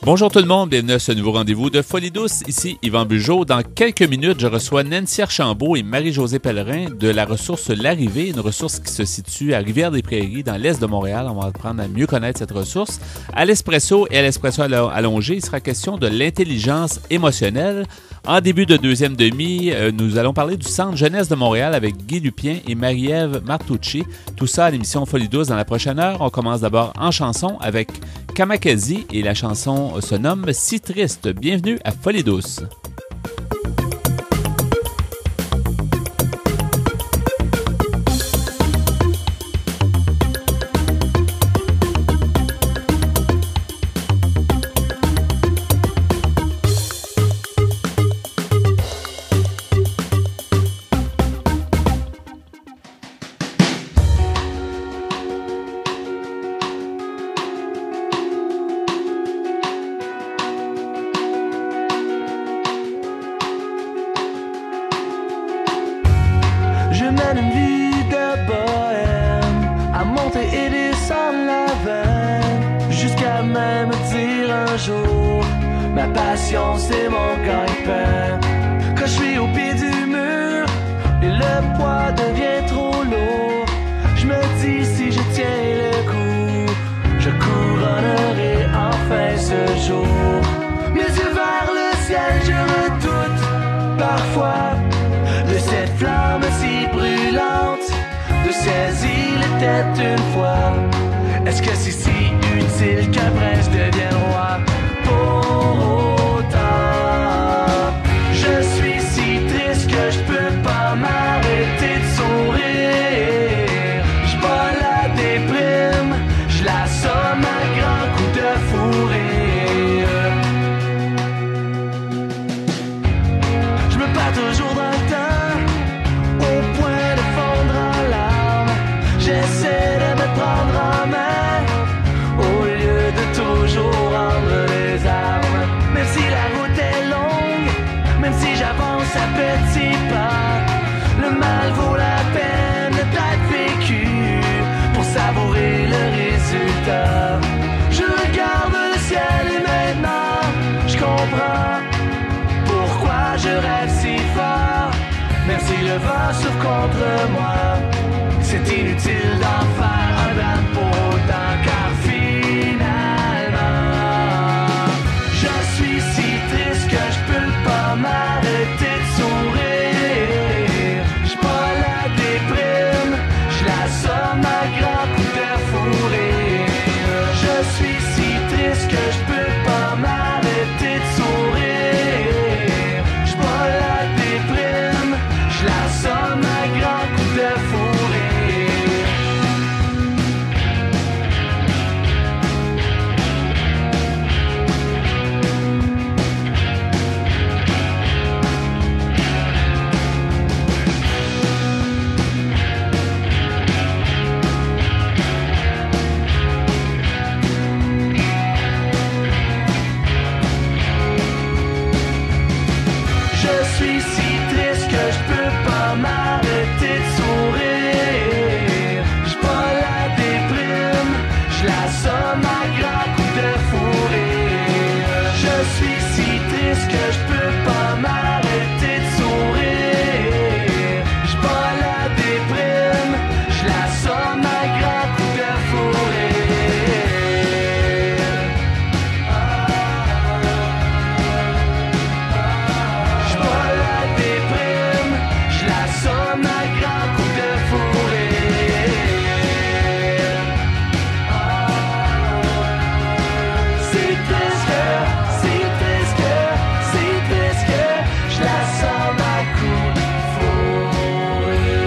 Bonjour tout le monde, bienvenue à ce nouveau rendez-vous de Folie douce. Ici Yvan Bugeaud. Dans quelques minutes, je reçois Nancy Archambault et Marie-Josée Pellerin de la ressource L'Arrivée, une ressource qui se situe à Rivière-des-Prairies, dans l'est de Montréal. On va apprendre à mieux connaître cette ressource. À l'Espresso et à l'Espresso allongé, il sera question de l'intelligence émotionnelle. En début de deuxième demi, nous allons parler du Centre Jeunesse de Montréal avec Guy Lupien et Marie-Ève Martucci. Tout ça à l'émission Folie douce dans la prochaine heure. On commence d'abord en chanson avec Kamakazi et la chanson se nomme Si triste. Bienvenue à Folie douce. C'est mon gagne-pain. Quand je suis au pied du mur et le poids devient trop lourd, je me dis si je tiens le coup, je couronnerai enfin ce jour. Mes yeux vers le ciel, je redoute parfois de cette flamme si brûlante, de ces îles était une fois. Est-ce que c'est si utile qu'un prince devienne roi? Je suis si triste que je peux pas m'arrêter de sourire. Je bats la déprime, je l'assomme à grands coups de fou rire. Je me bats toujours dans le temps, au point de fondre en larmes. J'essaie de me prendre en main, au lieu de toujours rendre les armes. Même si la route est longue, même si j'avance à petits pas, le mal vaut la peine d'être vécu pour savourer le résultat. Je regarde le ciel et maintenant je comprends pourquoi je rêve si fort. Même si le vent souffle contre moi, c'est inutile d'en faire un drame pour autant, car finalement je suis si triste que je peux pas m'arrêter de sourire. Je bats la déprime, je l'assomme à grands coups de fou rire. Je suis si triste que je peux pas m'arrêter de sourire. Je bats la déprime, je l'assomme à grands coups de fou rire. Je suis si triste que je peux pas m'arrêter de sourire. Je bats la déprime, je l'assomme à grands coups de fou rire. Je suis si triste que je peux pas m'arrêter de sourire. Je bats la déprime, je l'assomme à grands coups de fou rire. Je bats la déprime, je l'assomme à grands coups de fou rire. C'est triste, c'est triste, c'est triste, je l'assomme à coups de fou rire.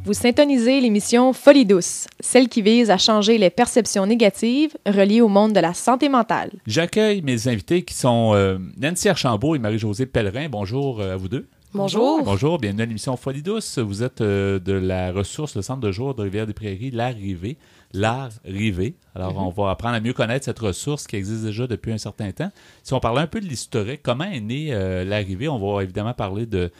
Vous syntonisez l'émission Folie douce, celle qui vise à changer les perceptions négatives reliées au monde de la santé mentale. J'accueille mes invités qui sont Nancy Archambault et Marie-Josée Pellerin. Bonjour à vous deux. Bonjour. Bonjour, bienvenue à l'émission Folie douce. Vous êtes de la ressource, le centre de jour de Rivière-des-Prairies, L'Arrivée. L'Arrivée. Alors, on va apprendre à mieux connaître cette ressource qui existe déjà depuis un certain temps. Si on parlait un peu de l'historique, comment est née L'Arrivée, on va évidemment parler de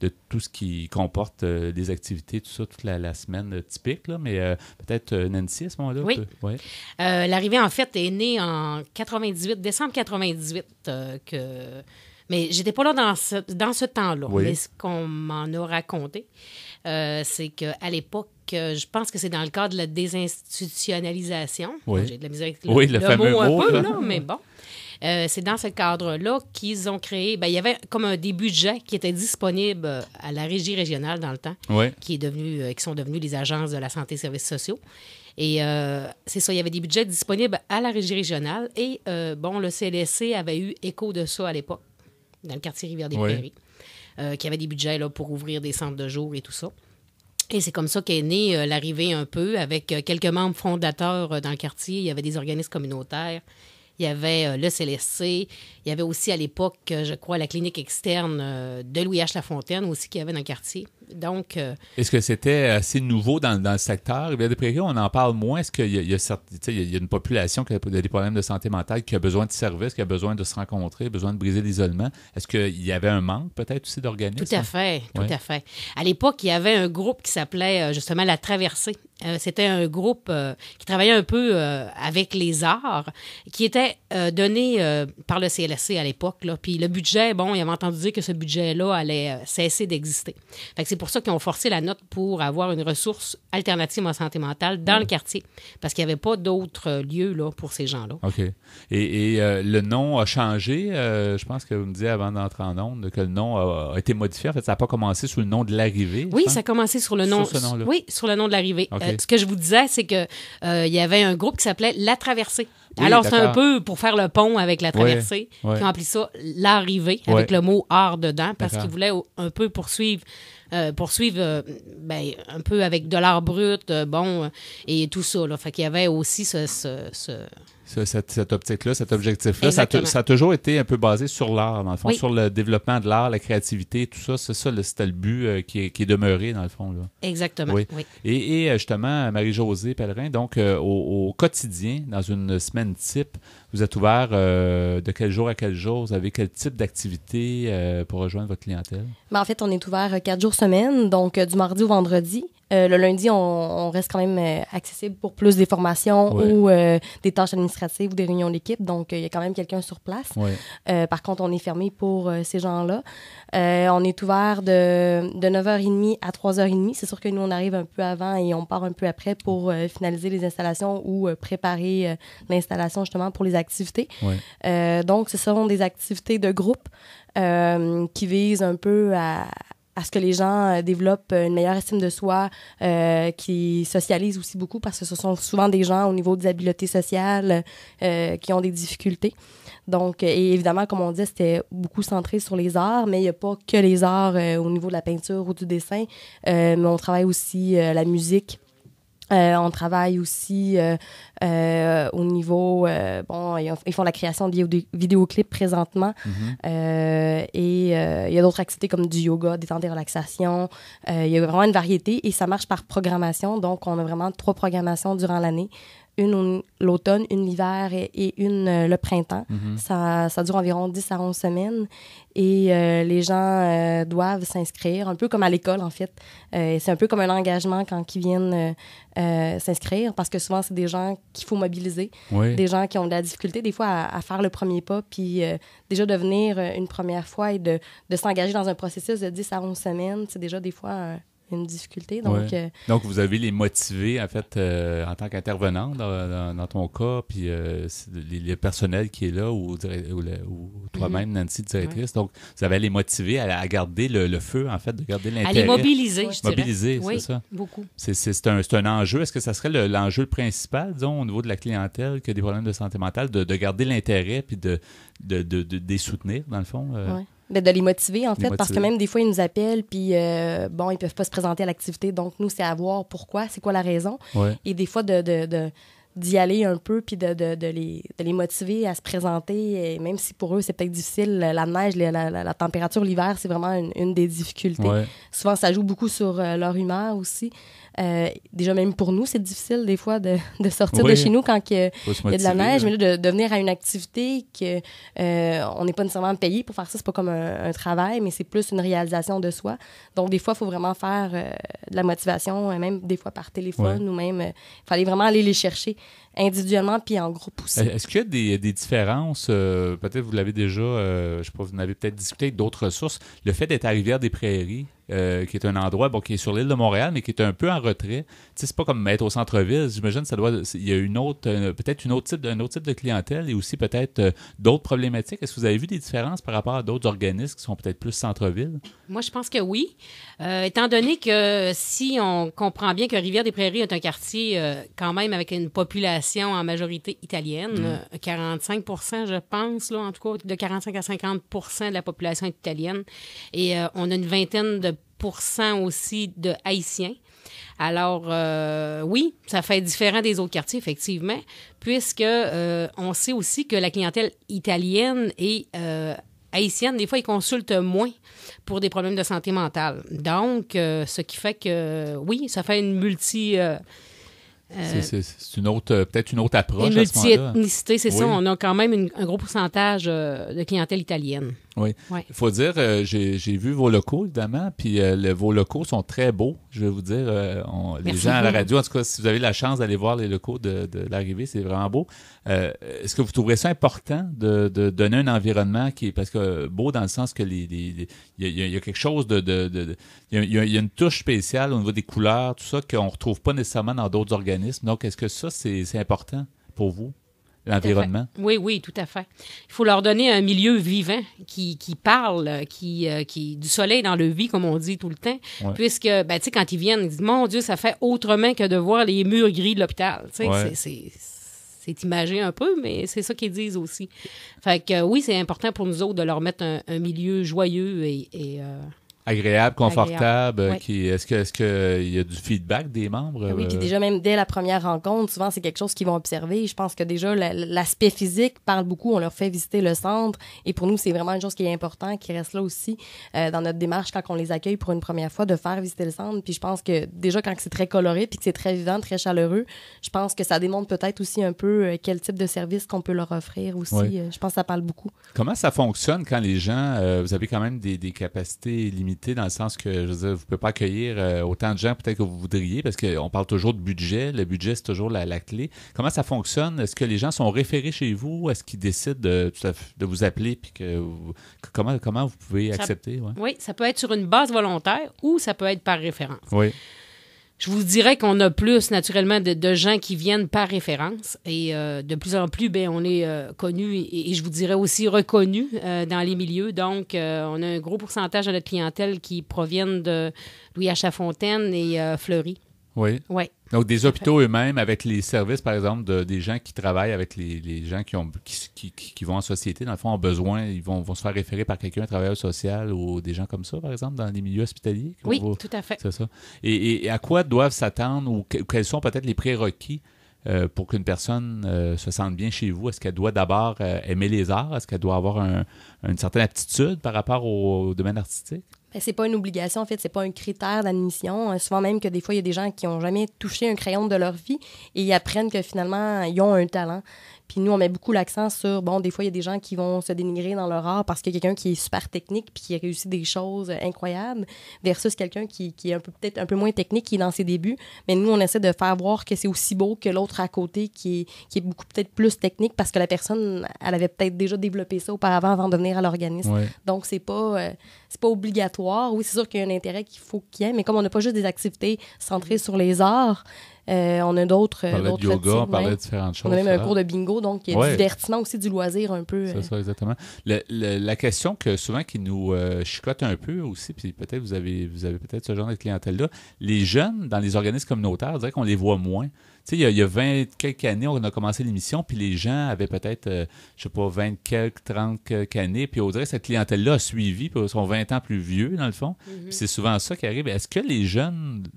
tout ce qui comporte des activités, tout ça, toute la semaine typique, là, mais peut-être Nancy, à ce moment-là? Oui. Ouais. L'arrivée, en fait, est née en décembre 98, mais j'étais pas là dans ce temps-là. Oui. Mais ce qu'on m'en a raconté, c'est qu'à l'époque, je pense que c'est dans le cadre de la désinstitutionnalisation. Oui. J'ai de la misère avec le fameux mot un mot, peu, là. là, mais bon. C'est dans ce cadre-là qu'ils ont créé... il y avait comme des budgets qui étaient disponibles à la régie régionale dans le temps, Oui. qui sont devenus les agences de la santé et services sociaux. Et c'est ça, il y avait des budgets disponibles à la régie régionale. Et le CLSC avait eu écho de ça à l'époque, dans le quartier Rivière-des-Prairies, qui avait des budgets là, pour ouvrir des centres de jour et tout ça. Et c'est comme ça qu'est née l'arrivée un peu, avec quelques membres fondateurs dans le quartier. Il y avait des organismes communautaires. Il y avait le CLSC. Il y avait aussi à l'époque, je crois, la clinique externe de Louis H. Lafontaine aussi qu'il y avait dans le quartier. Donc, est-ce que c'était assez nouveau dans le secteur? Rivière-des-Prairies, on en parle moins. Est-ce qu'il y a une population qui a des problèmes de santé mentale, qui a besoin de services, qui a besoin de se rencontrer, besoin de briser l'isolement? Est-ce qu'il y avait un manque peut-être aussi d'organismes? Tout à fait, Oui. tout à fait. À l'époque, il y avait un groupe qui s'appelait justement La Traversée. C'était un groupe qui travaillait un peu avec les arts, qui était donné par le CLSC à l'époque. Là. Puis le budget, il avait entendu dire que ce budget-là allait cesser d'exister. Fait que c'est pour ça qu'ils ont forcé la note pour avoir une ressource alternative en santé mentale dans le quartier, parce qu'il n'y avait pas d'autres lieux là, pour ces gens-là. OK. Et le nom a changé. Je pense que vous me disiez avant d'entrer en ondes que le nom a été modifié. En fait, ça n'a pas commencé sous le nom de l'arrivée. Oui, ça a commencé sur le nom. Sur ce nom-là. Oui, sur le nom de l'arrivée. OK. Ce que je vous disais, c'est que il y avait un groupe qui s'appelait La Traversée. Oui, alors, c'est un d'accord. peu pour faire le pont avec La Traversée, Oui. qui ont appelé ça l'arrivée, avec le mot art dedans, parce D'accord. qu'ils voulaient un peu poursuivre un peu avec de l'art brut, et tout ça. Là. Fait qu'il y avait aussi Cette optique-là, cet objectif-là, ça Exactement. a toujours été un peu basé sur l'art, dans le fond, Oui. sur le développement de l'art, la créativité, tout ça. C'est ça, c'était le but qui est demeuré, dans le fond. Là. Exactement. Oui. Oui. Et justement, Marie-Josée Pellerin, donc au quotidien, dans une semaine type, vous êtes ouvert de quel jour à quel jour? Vous avez quel type d'activité pour rejoindre votre clientèle? En fait, on est ouvert 4 jours semaine, donc du mardi au vendredi. Le lundi, on reste quand même accessible pour plus des formations ou des tâches administratives ou des réunions d'équipe. Donc, il y a quand même quelqu'un sur place. Oui. Par contre, on est fermé pour ces gens-là. On est ouvert de 9h30 à 3h30. C'est sûr que nous, on arrive un peu avant et on part un peu après pour finaliser les installations ou préparer l'installation justement pour les activités. Oui. Donc, ce sont des activités de groupe qui visent un peu à ce que les gens développent une meilleure estime de soi, qui socialisent aussi beaucoup parce que ce sont souvent des gens au niveau des habiletés sociales qui ont des difficultés. Donc, et évidemment, comme on dit, c'était beaucoup centré sur les arts, mais il n'y a pas que les arts au niveau de la peinture ou du dessin, mais on travaille aussi la musique. On travaille aussi au niveau... ils font la création de vidéoclips présentement. Mm-hmm. Et il y a d'autres activités comme du yoga, des temps de relaxation. Il y a vraiment une variété et ça marche par programmation. Donc, on a vraiment 3 programmations durant l'année. Une l'automne, une l'hiver et une le printemps. Mm-hmm. Ça dure environ 10 à 11 semaines. Et les gens doivent s'inscrire, un peu comme à l'école, en fait. C'est un peu comme un engagement quand ils viennent s'inscrire, parce que souvent, c'est des gens qu'il faut mobiliser, Oui. des gens qui ont de la difficulté, des fois, à faire le premier pas, puis déjà de venir une première fois et de s'engager dans un processus de 10 à 11 semaines, c'est déjà des fois une difficulté. Donc, Ouais. Donc, vous avez les motivés, en fait, en tant qu'intervenante dans ton cas, puis le personnel qui est là, ou toi-même, Nancy, directrice. Donc, vous avez les motivés à garder le feu, en fait, de garder l'intérêt. À les mobiliser, je dirais. Mobiliser, oui, c'est ça. Beaucoup. C'est un enjeu. Est-ce que ça serait l'enjeu principal, disons, au niveau de la clientèle qui a des problèmes de santé mentale, de garder l'intérêt puis de les soutenir, dans le fond? ouais. De les motiver, en fait, motiver. parce que même des fois, ils nous appellent, puis ils peuvent pas se présenter à l'activité. Donc, nous, c'est à voir pourquoi, c'est quoi la raison. Ouais. Et des fois, de d'y aller un peu, puis de les motiver à se présenter, et même si pour eux, c'est peut-être difficile, la neige, la température, l'hiver, c'est vraiment une des difficultés. Ouais. Souvent, ça joue beaucoup sur leur humeur aussi. Déjà, même pour nous, c'est difficile des fois de sortir de chez nous quand il y a de la neige, mais là, de venir à une activité que on n'est pas nécessairement payé pour faire ça, c'est pas comme un travail, mais c'est plus une réalisation de soi. Donc, des fois, il faut vraiment faire de la motivation, même des fois par téléphone, ou même, il fallait vraiment aller les chercher individuellement puis en groupe aussi. Est-ce qu'il y a des différences, peut-être vous l'avez déjà, je sais pas, vous en avez peut-être discuté avec d'autres ressources, le fait d'être à Rivière-des-Prairies, qui est un endroit qui est sur l'île de Montréal, mais qui est un peu en retrait. Tu sais, c'est pas comme être au centre-ville. J'imagine il y a peut-être un autre type de clientèle et aussi peut-être d'autres problématiques. Est-ce que vous avez vu des différences par rapport à d'autres organismes qui sont peut-être plus centre-ville? Moi, je pense que oui. Étant donné que si on comprend bien que Rivière-des-Prairies est un quartier quand même avec une population en majorité italienne, 45 je pense, là, en tout cas, de 45 à 50 de la population est italienne. Et on a une vingtaine de % aussi de Haïtiens. Alors, oui, ça fait différent des autres quartiers, effectivement, puisque on sait aussi que la clientèle italienne et haïtienne, des fois, ils consultent moins pour des problèmes de santé mentale. Donc, ce qui fait que, oui, ça fait une c'est une autre, peut-être une autre approche une à ce moment-là. multi-ethnicité, c'est ça. On a quand même un gros pourcentage de clientèle italienne. Oui. Ouais. Il faut dire, j'ai vu vos locaux, évidemment, puis vos locaux sont très beaux, je vais vous dire. Les gens à la radio, en tout cas, si vous avez la chance d'aller voir les locaux de l'arrivée, c'est vraiment beau. Est-ce que vous trouverez ça important de donner un environnement qui est, parce que beau dans le sens que il y a quelque chose il y a une touche spéciale au niveau des couleurs, tout ça, qu'on ne retrouve pas nécessairement dans d'autres organismes. Donc, est-ce que ça, c'est important pour vous? L'environnement. Oui, tout à fait. Il faut leur donner un milieu vivant qui parle, qui du soleil dans le vie, comme on dit tout le temps. Ouais. Puisque, tu sais, quand ils viennent, ils disent, mon Dieu, ça fait autrement que de voir les murs gris de l'hôpital. Tu sais, c'est imagé un peu, mais c'est ça qu'ils disent aussi. Fait que oui, c'est important pour nous autres de leur mettre un milieu joyeux et agréable, confortable. Agréable, oui. Est-ce qu'il y a du feedback des membres? Oui, puis déjà, même dès la première rencontre, souvent, c'est quelque chose qu'ils vont observer. Je pense que déjà, l'aspect physique parle beaucoup. On leur fait visiter le centre. Et pour nous, c'est vraiment une chose qui est importante, qui reste là aussi dans notre démarche quand on les accueille pour une première fois, de faire visiter le centre. Puis je pense que déjà, quand c'est très coloré puis que c'est très vivant, très chaleureux, je pense que ça démontre peut-être aussi un peu quel type de service qu'on peut leur offrir aussi. Oui. Je pense que ça parle beaucoup. Comment ça fonctionne quand les gens... vous avez quand même des capacités limitées, dans le sens que, je veux dire, vous ne pouvez pas accueillir autant de gens peut-être que vous voudriez, parce qu'on parle toujours de budget. Le budget, c'est toujours la clé. Comment ça fonctionne? Est-ce que les gens sont référés chez vous? Est-ce qu'ils décident de vous appeler? Puis comment vous pouvez accepter? Ouais. Oui, ça peut être sur une base volontaire ou ça peut être par référence. Oui. Je vous dirais qu'on a plus, naturellement, de gens qui viennent par référence. Et de plus en plus, on est connus et je vous dirais aussi reconnus dans les milieux. Donc, on a un gros pourcentage de notre clientèle qui proviennent de Louis H. Fontaine et Fleury. Oui. Oui. Donc, des hôpitaux eux-mêmes avec les services, par exemple, des gens qui travaillent avec les gens qui vont en société, dans le fond, ont besoin, ils vont se faire référer par quelqu'un, un travailleur social ou des gens comme ça, par exemple, dans les milieux hospitaliers? Oui, tout à fait. C'est ça. Et à quoi doivent s'attendre ou quels sont peut-être les prérequis pour qu'une personne se sente bien chez vous? Est-ce qu'elle doit d'abord aimer les arts? Est-ce qu'elle doit avoir une certaine aptitude par rapport au domaine artistique? C'est pas une obligation, en fait, c'est pas un critère d'admission. Souvent même que des fois, il y a des gens qui n'ont jamais touché un crayon de leur vie et ils apprennent que finalement, ils ont un talent. Puis nous, on met beaucoup l'accent sur, des fois, il y a des gens qui vont se dénigrer dans leur art parce qu'il y a quelqu'un qui est super technique puis qui a réussi des choses incroyables versus quelqu'un qui est peut-être un peu moins technique, qui est dans ses débuts. Mais nous, on essaie de faire voir que c'est aussi beau que l'autre à côté qui est beaucoup peut-être plus technique parce que la personne, elle avait peut-être déjà développé ça auparavant avant de venir à l'organisme. Ouais. Donc, c'est pas obligatoire. Oui, c'est sûr qu'il y a un intérêt qu'il faut qu'il y ait, mais comme on n'a pas juste des activités centrées sur les arts, on a d'autres... On parlait de yoga, on parlait de différentes choses. On a même un cours de bingo, donc il y a du divertissement aussi, du loisir un peu. C'est ça, exactement. La question souvent qui nous chicote un peu aussi, puis peut-être vous avez peut-être ce genre de clientèle-là, les jeunes dans les organismes communautaires, on dirait qu'on les voit moins. sais, il y a 20 quelques années, on a commencé l'émission, puis les gens avaient peut-être, je sais pas, 20 quelques, 30 quelques années, puis on dirait que cette clientèle-là a suivi, puis ils sont 20 ans plus vieux, dans le fond. Puis c'est souvent ça qui arrive. Est-ce que les jeunes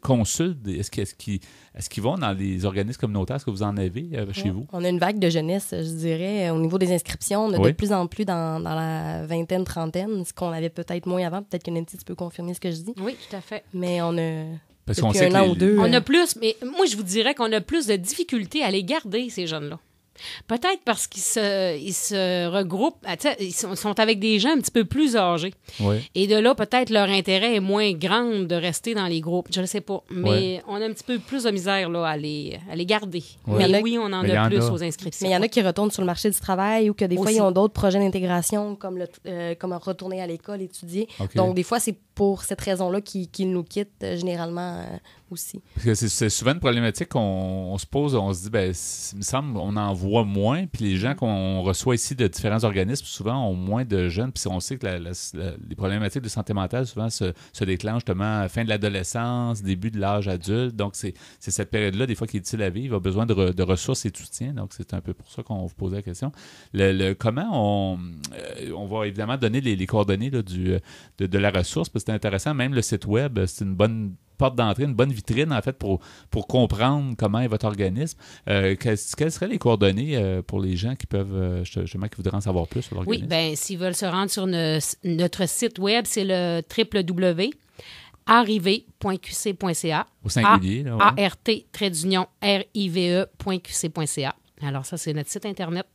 consultent, est-ce qu'ils vont dans les organismes communautaires? Est-ce que vous en avez chez vous? On a une vague de jeunesse, je dirais. Au niveau des inscriptions, on a de plus en plus dans la vingtaine, trentaine, ce qu'on avait peut-être moins avant. Peut-être que Nancy, tu peux confirmer ce que je dis. Oui, tout à fait. Mais on a... Parce qu'on depuis sait un an que ou deux. On a plus, mais moi, je vous dirais qu'on a plus de difficultés à les garder, ces jeunes-là. Peut-être parce qu'ils se regroupent, ils sont avec des gens un petit peu plus âgés. Oui. Et de là, peut-être leur intérêt est moins grand de rester dans les groupes. Je ne sais pas. Mais on a un petit peu plus de misère là, à les garder. Oui. Mais oui, on en a plus aux inscriptions. Mais il y en a qui retournent sur le marché du travail ou que des fois, Aussi. ils ont d'autres projets d'intégration, comme retourner à l'école, étudier. OK. Donc, des fois, c'est pour cette raison-là qu'ils nous quittent, généralement aussi. Parce que c'est souvent une problématique qu'on se pose, on se dit, ben, il me semble on en voit moins, puis les gens qu'on reçoit ici de différents organismes, souvent, ont moins de jeunes, puis on sait que les problématiques de santé mentale, souvent, se déclenchent justement à la fin de l'adolescence, début de l'âge adulte, donc c'est cette période-là, des fois, qui est utile à vivre, a besoin de ressources et de soutien, donc c'est un peu pour ça qu'on vous posait la question. Comment on va évidemment donner les coordonnées là, de la ressource, parce que c'est intéressant, même le site web, c'est une bonne porte d'entrée, une bonne vitrine, en fait, pour comprendre comment est votre organisme. Quelles seraient les coordonnées pour les gens qui peuvent, justement, qui voudraient en savoir plus sur l'organisme? Oui, bien, s'ils veulent se rendre sur notre site web, c'est le www.arrivé.qc.ca. Au singulier, là. Ouais. ART-RIVE.qc.ca. Alors, ça, c'est notre site Internet.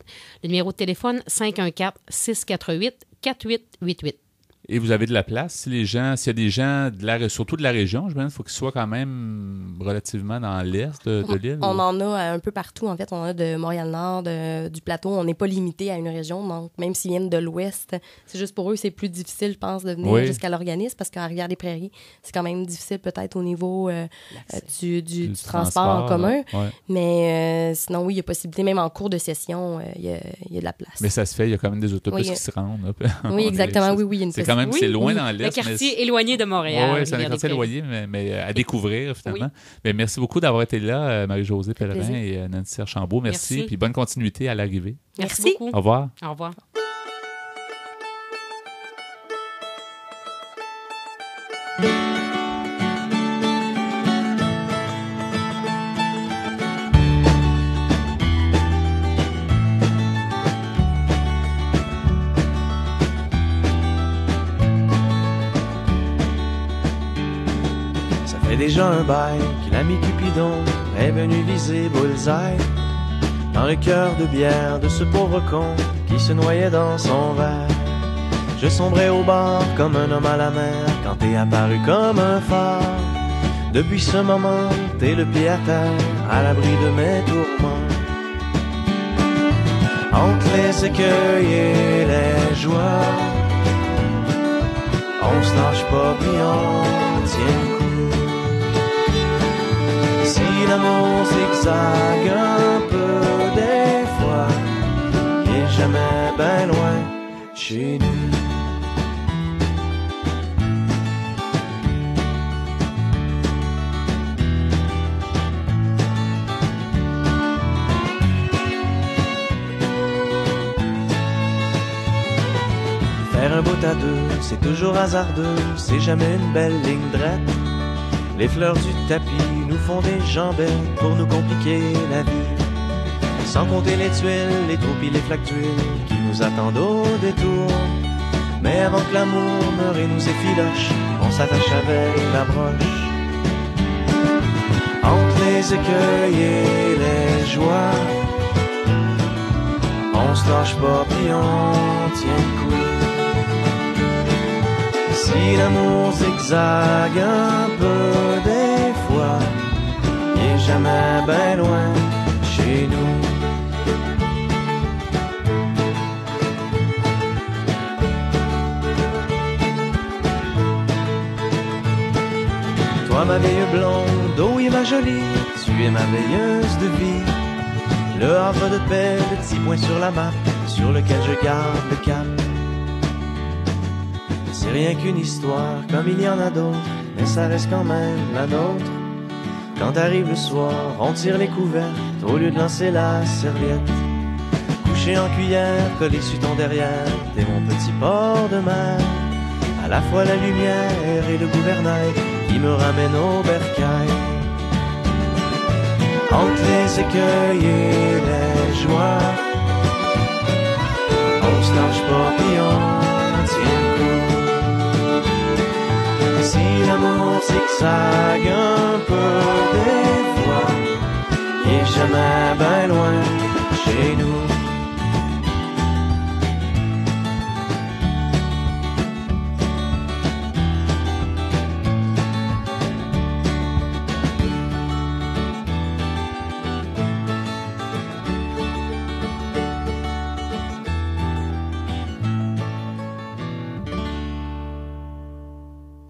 Le numéro de téléphone, 514-648-4888. Et vous avez de la place. S'il y a des gens, surtout de la région, je me dis, il faut qu'ils soient quand même relativement dans l'est de l'île. On en a un peu partout, en fait. On en a de Montréal-Nord, du plateau. On n'est pas limité à une région. Donc, même s'ils viennent de l'ouest, c'est juste pour eux, c'est plus difficile, je pense, de venir jusqu'à l'organisme parce qu'à Rivière-des-Prairies, c'est quand même difficile peut-être au niveau du transport en commun. Ouais. Mais sinon, oui, il y a possibilité, même en cours de session, il y a de la place. Mais ça se fait, il y a quand même des autobus qui se rendent. Là. Oui, exactement. Oui, il y a une c'est quand même, c'est loin dans Le l'est. quartier éloigné de Montréal. Oui, c'est un quartier éloigné, mais à découvrir, finalement. Mais merci beaucoup d'avoir été là, Marie-Josée Pellerin et Nancy Archambault. Merci. Puis bonne continuité à l'arrivée. Merci beaucoup. Au revoir. Au revoir. Ça fait déjà un bail que l'ami Cupidon est venu viser Bullseye dans le cœur de bière de ce pauvre con qui se noyait dans son verre. Je sombrais au bar comme un homme à la mer quand t'es apparu comme un phare. Depuis ce moment, t'es le pied à terre, à l'abri de mes tourments. Entre les écueils et les joies, on se lâche pas puis on tient le coup. Si l'amour zigzague un peu des fois, il est jamais ben loin chez nous. Faire un bout à deux, c'est toujours hasardeux, c'est jamais une belle ligne droite. Les fleurs du tapis nous font des jambettes pour nous compliquer la vie. Sans compter les tuiles, les trous pis les flaques d'huile qui nous attendent au détour. Mais avant que l'amour meure et nous effiloche, on s'attache avec la broche. Entre les écueils et les joies, on se lâche pas puis on tient le coup. Si l'amour zigzague un peu des fois, il est jamais ben loin chez nous. Toi ma vieille blonde, oh oui ma jolie, tu es ma veilleuse de vie. Le havre de paix, le petit point sur la map, sur lequel je garde le cap. C'est rien qu'une histoire, comme il y en a d'autres, mais ça reste quand même la nôtre. Quand arrive le soir, on tire les couvertes au lieu de lancer la serviette. Couché en cuillère, collé sur ton derrière, t'es mon petit port de mer. À la fois la lumière et le gouvernail qui me ramène au bercail. Entre les écueils et les joies, on se lâche pas pis on tient le coup. Si l'amour zigzague un peu des fois, il est jamais ben loin chez nous.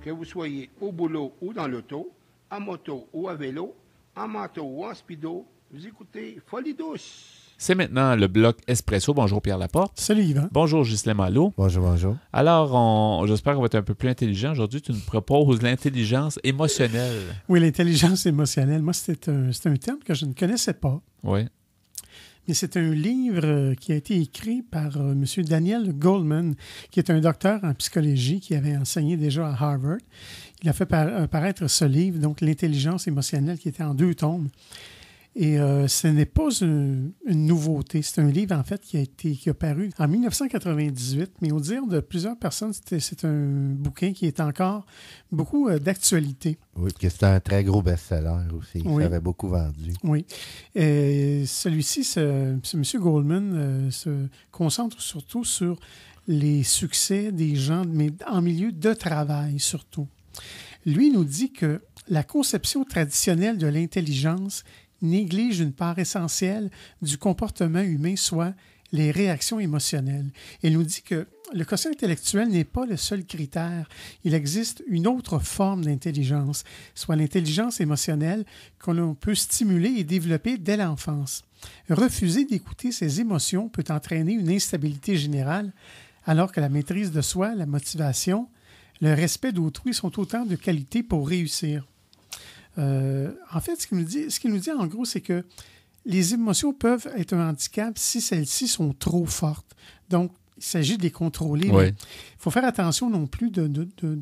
Que vous soyez au boulot ou dans l'auto, en moto ou à vélo, en manteau ou en speedo, vous écoutez Folie douce. C'est maintenant le bloc Espresso. Bonjour Pierre Laporte. Salut Yvan. Bonjour Ghislain Malo. Bonjour, bonjour. Alors, j'espère qu'on va être un peu plus intelligent. Aujourd'hui, tu nous proposes l'intelligence émotionnelle. Oui, l'intelligence émotionnelle. Moi, c'est un terme que je ne connaissais pas. Oui. Mais c'est un livre qui a été écrit par M. Daniel Goleman, qui est un docteur en psychologie qui avait enseigné déjà à Harvard. Il a fait paraître ce livre, donc L'intelligence émotionnelle, qui était en 2 tomes. Et ce n'est pas une nouveauté. C'est un livre, en fait, qui a paru en 1998. Mais au dire de plusieurs personnes, c'est un bouquin qui est encore beaucoup d'actualité. Oui, parce que c'était un très gros best-seller aussi. Oui. Ça avait beaucoup vendu. Oui. Celui-ci, M. Goleman, se concentre surtout sur les succès des gens, mais en milieu de travail surtout. Lui nous dit que la conception traditionnelle de l'intelligence néglige une part essentielle du comportement humain, soit les réactions émotionnelles. Il nous dit que le quotient intellectuel n'est pas le seul critère. Il existe une autre forme d'intelligence, soit l'intelligence émotionnelle qu'on peut stimuler et développer dès l'enfance. Refuser d'écouter ses émotions peut entraîner une instabilité générale, alors que la maîtrise de soi, la motivation, le respect d'autrui sont autant de qualités pour réussir. En fait, ce qu'il nous dit en gros, c'est que les émotions peuvent être un handicap si celles-ci sont trop fortes. Donc, il s'agit de les contrôler. Oui. Il faut faire attention non plus de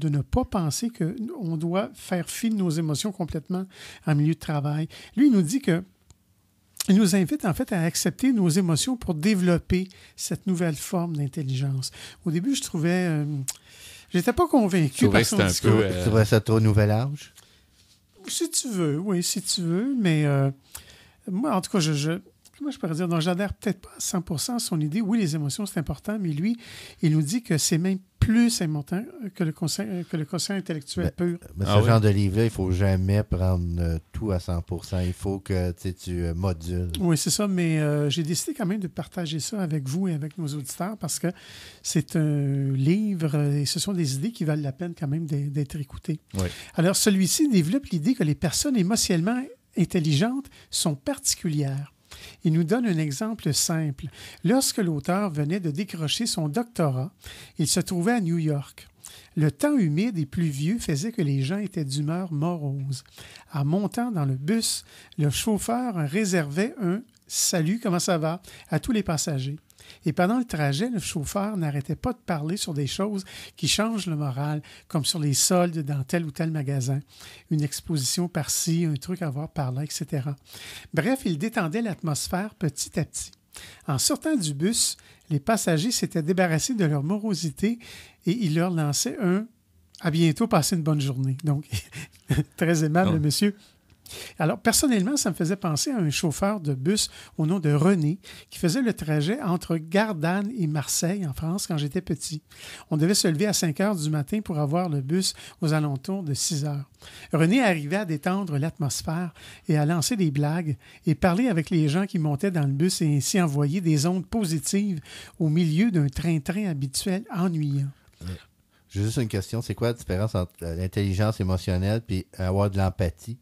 ne pas penser qu'on doit faire fi de nos émotions complètement en milieu de travail. Lui, il nous dit que il nous invite en fait à accepter nos émotions pour développer cette nouvelle forme d'intelligence. Au début, je trouvais... j'étais pas convaincu par son discours. Tu trouvais ça trop nouvel âge? Si tu veux, oui, si tu veux, mais moi, en tout cas, moi, je pourrais dire, donc, j'adhère peut-être pas à 100% à son idée. Oui, les émotions, c'est important, mais lui, il nous dit que c'est même plus important que le quotient intellectuel pur. Mais ce genre de livre-là, il ne faut jamais prendre tout à 100%. Il faut que tu modules. Oui, c'est ça, mais j'ai décidé quand même de partager ça avec vous et avec nos auditeurs parce que c'est un livre et ce sont des idées qui valent la peine quand même d'être écoutées. Oui. Alors, celui-ci développe l'idée que les personnes émotionnellement intelligentes sont particulières. Il nous donne un exemple simple. Lorsque l'auteur venait de décrocher son doctorat, il se trouvait à New York. Le temps humide et pluvieux faisait que les gens étaient d'humeur morose. En montant dans le bus, le chauffeur réservait un « Salut, comment ça va ?» à tous les passagers. Et pendant le trajet, le chauffeur n'arrêtait pas de parler sur des choses qui changent le moral, comme sur les soldes dans tel ou tel magasin, une exposition par-ci, un truc à voir par-là, etc. Bref, il détendait l'atmosphère petit à petit. En sortant du bus, les passagers s'étaient débarrassés de leur morosité et il leur lançait un « À bientôt, passez une bonne journée ». Donc, très aimable, monsieur. Alors, personnellement, ça me faisait penser à un chauffeur de bus au nom de René qui faisait le trajet entre Gardanne et Marseille, en France, quand j'étais petit. On devait se lever à 5 heures du matin pour avoir le bus aux alentours de 6 heures. René arrivait à détendre l'atmosphère et à lancer des blagues et parler avec les gens qui montaient dans le bus et ainsi envoyer des ondes positives au milieu d'un train-train habituel ennuyant. J'ai juste une question. C'est quoi la différence entre l'intelligence émotionnelle et avoir de l'empathie?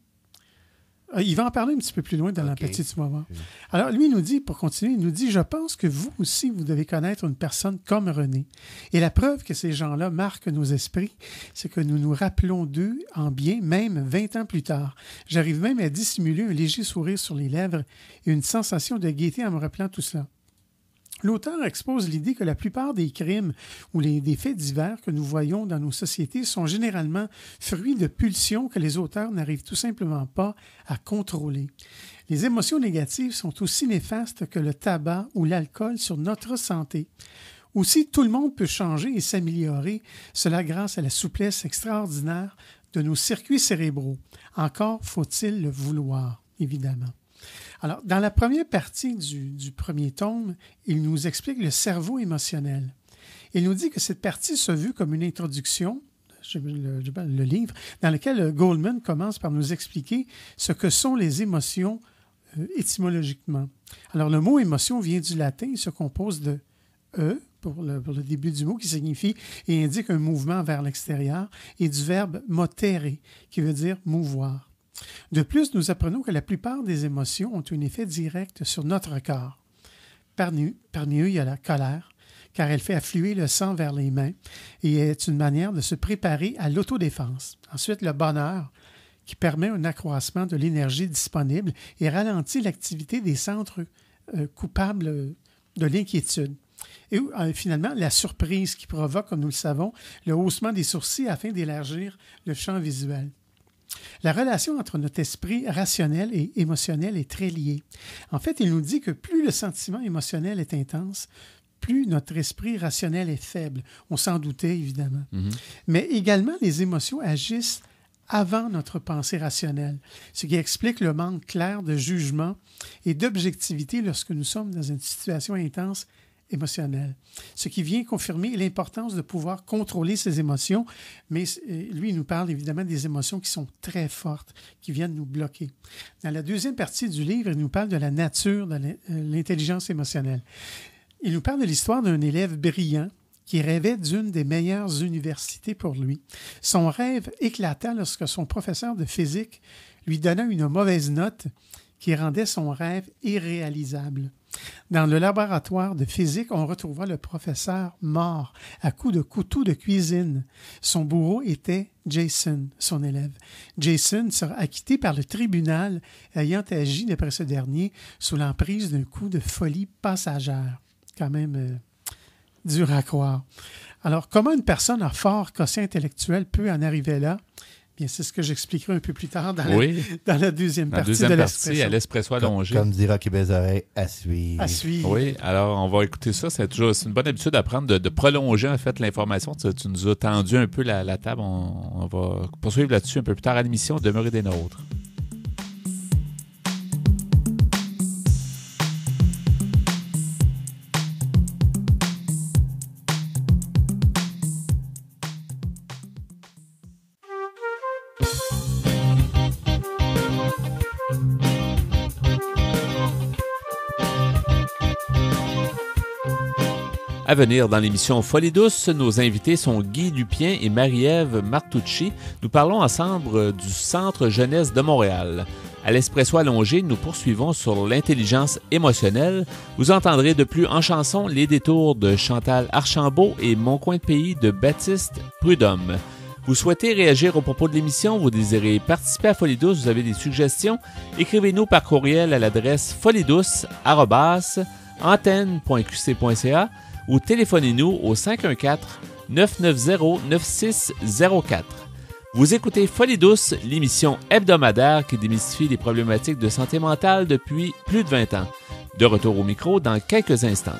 Il va en parler un petit peu plus loin dans l'empathie, tu vas voir. Alors, lui, il nous dit, pour continuer, il nous dit « Je pense que vous aussi, vous devez connaître une personne comme René. Et la preuve que ces gens-là marquent nos esprits, c'est que nous nous rappelons d'eux en bien, même 20 ans plus tard. J'arrive même à dissimuler un léger sourire sur les lèvres et une sensation de gaieté en me rappelant tout cela. » L'auteur expose l'idée que la plupart des crimes ou des faits divers que nous voyons dans nos sociétés sont généralement fruits de pulsions que les auteurs n'arrivent tout simplement pas à contrôler. Les émotions négatives sont aussi néfastes que le tabac ou l'alcool sur notre santé. Aussi, tout le monde peut changer et s'améliorer, cela grâce à la souplesse extraordinaire de nos circuits cérébraux. Encore faut-il le vouloir, évidemment. Alors, dans la première partie du premier tome, il nous explique le cerveau émotionnel. Il nous dit que cette partie se veut comme une introduction, le livre, dans lequel Goldman commence par nous expliquer ce que sont les émotions étymologiquement. Alors, le mot émotion vient du latin, il se compose de « pour le début du mot, qui signifie et indique un mouvement vers l'extérieur, et du verbe « motere », qui veut dire « mouvoir ». De plus, nous apprenons que la plupart des émotions ont un effet direct sur notre corps. Parmi eux, il y a la colère, car elle fait affluer le sang vers les mains et est une manière de se préparer à l'autodéfense. Ensuite, le bonheur, qui permet un accroissement de l'énergie disponible et ralentit l'activité des centres coupables de l'inquiétude. Et finalement, la surprise qui provoque, comme nous le savons, le haussement des sourcils afin d'élargir le champ visuel. La relation entre notre esprit rationnel et émotionnel est très liée. En fait, il nous dit que plus le sentiment émotionnel est intense, plus notre esprit rationnel est faible. On s'en doutait, évidemment. Mais également, les émotions agissent avant notre pensée rationnelle, ce qui explique le manque clair de jugement et d'objectivité lorsque nous sommes dans une situation intense émotionnelle. Ce qui vient confirmer l'importance de pouvoir contrôler ses émotions, mais lui, il nous parle évidemment des émotions qui sont très fortes, qui viennent nous bloquer. Dans la deuxième partie du livre, il nous parle de la nature de l'intelligence émotionnelle. Il nous parle de l'histoire d'un élève brillant qui rêvait d'une des meilleures universités pour lui. Son rêve éclata lorsque son professeur de physique lui donna une mauvaise note qui rendait son rêve irréalisable. Dans le laboratoire de physique, on retrouva le professeur mort à coups de couteau de cuisine. Son bourreau était Jason, son élève. Jason sera acquitté par le tribunal ayant agi, d'après ce dernier, sous l'emprise d'un coup de folie passagère. Quand même dur à croire. Alors, comment une personne à fort quotient intellectuel peut en arriver là? Bien, c'est ce que j'expliquerai un peu plus tard dans la deuxième partie de l'Espresso. À l'Espresso allongé. Comme dit Rocky Bézarret, à suivre. À suivre. Oui, alors on va écouter ça. C'est une bonne habitude d'apprendre de prolonger en fait l'information. Tu nous as tendu un peu la table. On va poursuivre là-dessus un peu plus tard à l'émission. Demeurez des nôtres. À venir dans l'émission Folie douce, nos invités sont Guy Lupien et Marie-Ève Martucci. Nous parlons ensemble du Centre Jeunesse de Montréal. À l'Espresso allongé, nous poursuivons sur l'intelligence émotionnelle. Vous entendrez de plus en chanson les détours de Chantal Archambault et Mon coin de pays de Baptiste Prudhomme. Vous souhaitez réagir au propos de l'émission, vous désirez participer à Folie douce, vous avez des suggestions, écrivez-nous par courriel à l'adresse foliedouce@antenne.qc.ca ou téléphonez-nous au 514-990-9604. Vous écoutez Folie douce, l'émission hebdomadaire qui démystifie les problématiques de santé mentale depuis plus de 20 ans. De retour au micro dans quelques instants.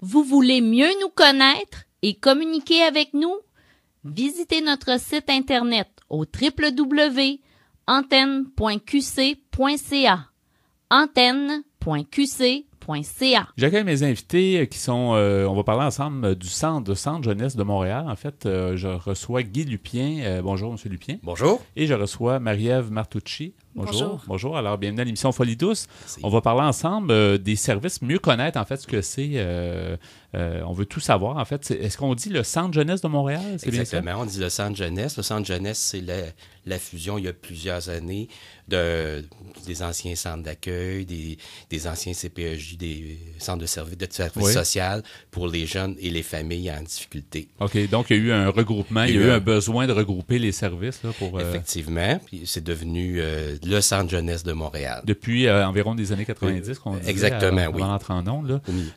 Vous voulez mieux nous connaître et communiquer avec nous? Visitez notre site Internet au www.antenne.qc.ca. antenne.qc.ca. J'accueille mes invités qui sont... on va parler ensemble du centre jeunesse de Montréal. En fait, je reçois Guy Lupien. Bonjour, M. Lupien. Bonjour. Et je reçois Marie-Ève Martucci. Bonjour. Bonjour. Alors, bienvenue à l'émission Folie douce. Merci. On va parler ensemble des services, mieux connaître en fait ce que c'est. On veut tout savoir en fait. Est-ce qu'on dit le centre jeunesse de Montréal? C'est Exactement, bien ça? on dit le centre jeunesse. Le centre jeunesse, c'est la fusion il y a plusieurs années des anciens centres d'accueil, des anciens CPEJ, des centres de services social pour les jeunes et les familles en difficulté. OK, donc il y a eu un regroupement, il y a eu un besoin de regrouper les services là, pour... Effectivement, puis c'est devenu le centre jeunesse de Montréal. Depuis environ des années 90 qu'on disait. Exactement, oui. On va rentrer en ondes, là. Oui.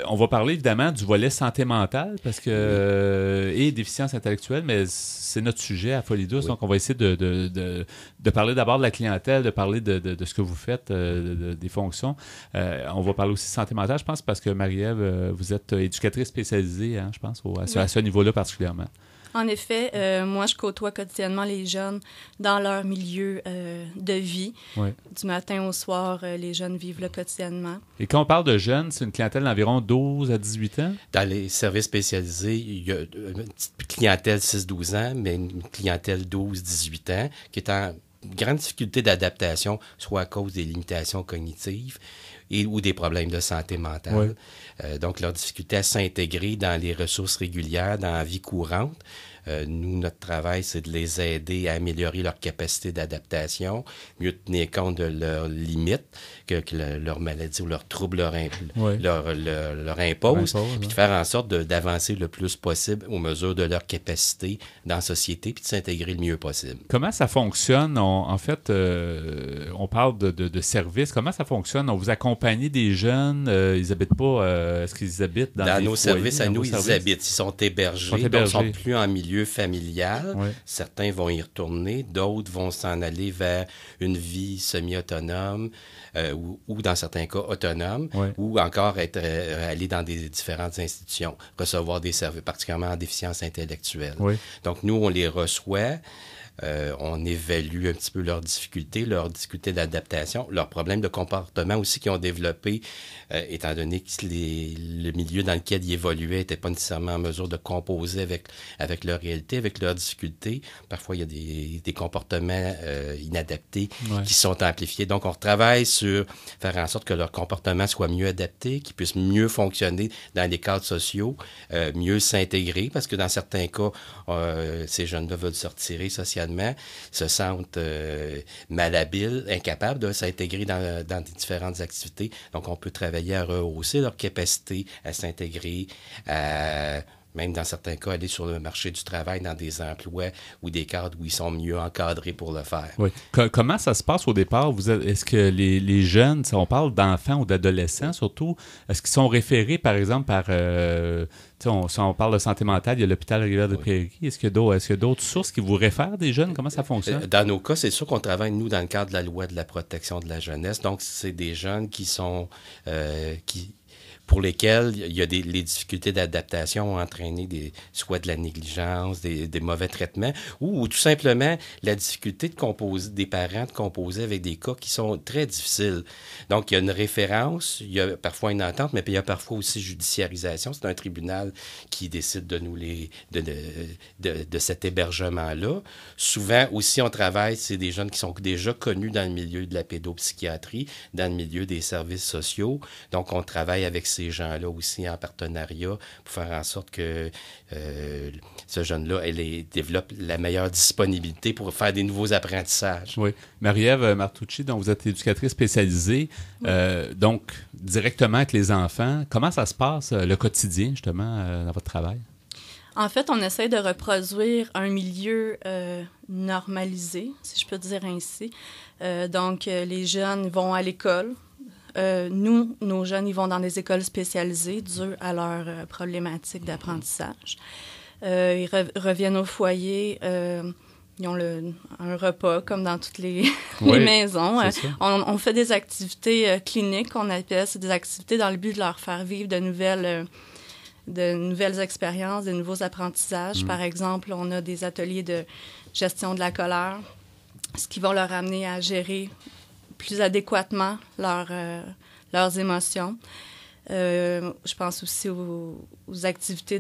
On va parler évidemment du volet santé mentale parce que et déficience intellectuelle, mais c'est notre sujet à Folie douce, donc on va essayer de parler d'abord de la clientèle, de parler de ce que vous faites, des fonctions. On va parler aussi de santé mentale, je pense, parce que Marie-Ève, vous êtes éducatrice spécialisée, hein, je pense, à ce niveau-là particulièrement. En effet, moi, je côtoie quotidiennement les jeunes dans leur milieu de vie. Oui. Du matin au soir, les jeunes vivent là quotidiennement. Et quand on parle de jeunes, c'est une clientèle d'environ 12 à 18 ans? Dans les services spécialisés, il y a une petite clientèle 6-12 ans, mais une clientèle 12-18 ans qui est en grande difficulté d'adaptation, soit à cause des limitations cognitives ou des problèmes de santé mentale. Oui. Donc, leur difficulté à s'intégrer dans les ressources régulières, dans la vie courante. Nous, notre travail, c'est de les aider à améliorer leur capacité d'adaptation, mieux tenir compte de leurs limites que leur maladie ou leur trouble leur impose, puis de faire en sorte d'avancer le plus possible aux mesures de leur capacité dans la société, puis de s'intégrer le mieux possible. Comment ça fonctionne? En fait, on parle de services. Comment ça fonctionne? On vous accompagne des jeunes? Ils habitent pas... est-ce qu'ils habitent dans des nos foyers, services, à nous, ils habitent. Ils sont hébergés. Donc, ils sont plus en milieu familial. Oui. Certains vont y retourner. D'autres vont s'en aller vers une vie semi-autonome ou dans certains cas, autonome. Oui. Ou encore aller dans des différentes institutions, recevoir des services, particulièrement en déficience intellectuelle. Oui. Donc, nous, on les reçoit. On évalue un petit peu leurs difficultés d'adaptation, leurs problèmes de comportement aussi qu'ils ont développés, étant donné que le milieu dans lequel ils évoluaient n'était pas nécessairement en mesure de composer avec leur réalité, avec leurs difficultés. Parfois, il y a des comportements inadaptés qui sont amplifiés. Donc, on travaille sur faire en sorte que leur comportement soit mieux adapté, qu'ils puissent mieux fonctionner dans les cadres sociaux, mieux s'intégrer, parce que dans certains cas, ces jeunes-là veulent se retirer socialement, se sentent malhabiles, incapables de s'intégrer dans des différentes activités. Donc, on peut travailler à rehausser leur capacité à s'intégrer, à même dans certains cas, aller sur le marché du travail dans des emplois ou des cadres où ils sont mieux encadrés pour le faire. Oui. Comment ça se passe au départ? Est-ce que les jeunes, si on parle d'enfants ou d'adolescents surtout, est-ce qu'ils sont référés, par exemple, par... si on parle de santé mentale, il y a l'hôpital Rivière-des-Prairies. Est-ce qu'il y a d'autres sources qui vous réfèrent des jeunes? Comment ça fonctionne? Dans nos cas, c'est sûr qu'on travaille, nous, dans le cadre de la loi de la protection de la jeunesse. Donc, c'est des jeunes qui sont... pour lesquels il y a les difficultés d'adaptation ont entraîné soit de la négligence, des mauvais traitements, ou tout simplement la difficulté des parents de composer avec des cas qui sont très difficiles. Donc, il y a une référence, il y a parfois une entente, mais il y a parfois aussi judiciarisation. C'est un tribunal qui décide de cet hébergement-là. Souvent, aussi, on travaille, c'est des jeunes qui sont déjà connus dans le milieu de la pédopsychiatrie, dans le milieu des services sociaux. Donc, on travaille avec ces gens-là aussi en partenariat pour faire en sorte que ce jeune-là développe la meilleure disponibilité pour faire des nouveaux apprentissages. Oui. Marie-Ève Martucci, donc vous êtes éducatrice spécialisée, donc directement avec les enfants. Comment ça se passe le quotidien, justement, dans votre travail? En fait, on essaie de reproduire un milieu normalisé, si je peux dire ainsi. Donc, les jeunes vont à l'école. Nos jeunes, ils vont dans des écoles spécialisées dues à leurs problématiques d'apprentissage. Ils reviennent au foyer. ils ont un repas comme dans toutes les Oui, maisons. c'est ça. On fait des activités cliniques qu'on appelle, c'est des activités dans le but de leur faire vivre de nouvelles expériences, de nouveaux apprentissages. Par exemple, on a des ateliers de gestion de la colère, ce qui va leur amener à gérer plus adéquatement leurs émotions. Je pense aussi aux activités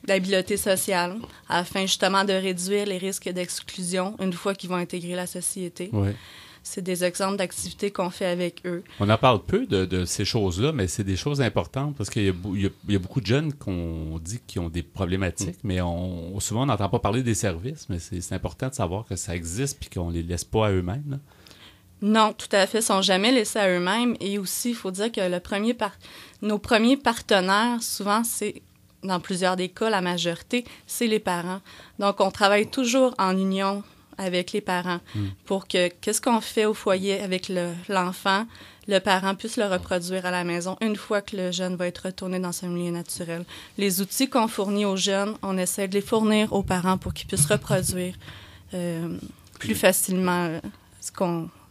d'habileté sociale, afin justement de réduire les risques d'exclusion une fois qu'ils vont intégrer la société. Oui. C'est des exemples d'activités qu'on fait avec eux. On en parle peu de ces choses-là, mais c'est des choses importantes parce qu'il y a beaucoup de jeunes qu'on dit qui ont des problématiques, mais souvent on n'entend pas parler des services, mais c'est important de savoir que ça existe puis qu'on les laisse pas à eux-mêmes. Là. Non, tout à fait. Ils sont jamais laissés à eux-mêmes. Et aussi, il faut dire que nos premiers partenaires, souvent, c'est, dans plusieurs des cas, la majorité, c'est les parents. Donc, on travaille toujours en union avec les parents pour que qu'est-ce qu'on fait au foyer avec l'enfant, le parent puisse le reproduire à la maison une fois que le jeune va être retourné dans son milieu naturel. Les outils qu'on fournit aux jeunes, on essaie de les fournir aux parents pour qu'ils puissent reproduire plus facilement ce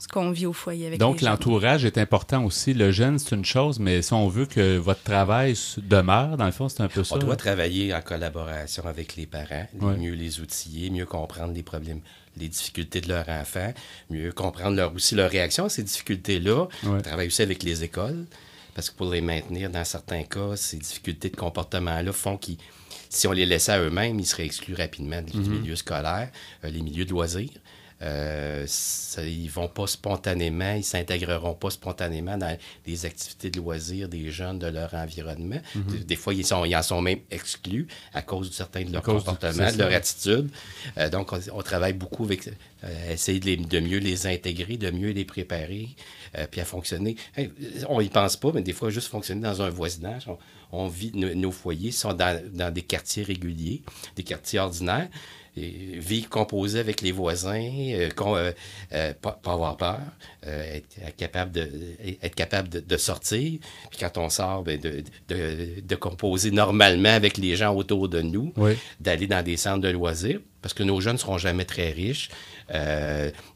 qu'on vit au foyer avec Donc, les jeunes. l'entourage est important aussi. Le jeune, c'est une chose, mais si on veut que votre travail demeure, dans le fond, c'est un peu ça. On doit travailler en collaboration avec les parents, mieux les outiller, mieux comprendre les problèmes, les difficultés de leur enfant, mieux comprendre aussi leur réaction à ces difficultés-là. On travaille aussi avec les écoles, parce que pour les maintenir, dans certains cas, ces difficultés de comportement-là font qu'ils, si on les laissait à eux-mêmes, ils seraient exclus rapidement du milieu scolaire, les milieux de loisirs. Ils vont pas spontanément, ils s'intégreront pas spontanément dans les activités de loisirs des jeunes de leur environnement. Des fois, ils en sont même exclus à cause de certains de leurs comportements, de leur attitude. Donc, on travaille beaucoup avec essayer de mieux les intégrer, de mieux les préparer, puis à fonctionner. On y pense pas, mais des fois, juste fonctionner dans un voisinage. On vit, nos foyers sont dans des quartiers réguliers, des quartiers ordinaires. Vie composée avec les voisins, pas avoir peur, être capable de sortir. Puis quand on sort, de composer normalement avec les gens autour de nous, d'aller dans des centres de loisirs, parce que nos jeunes ne seront jamais très riches.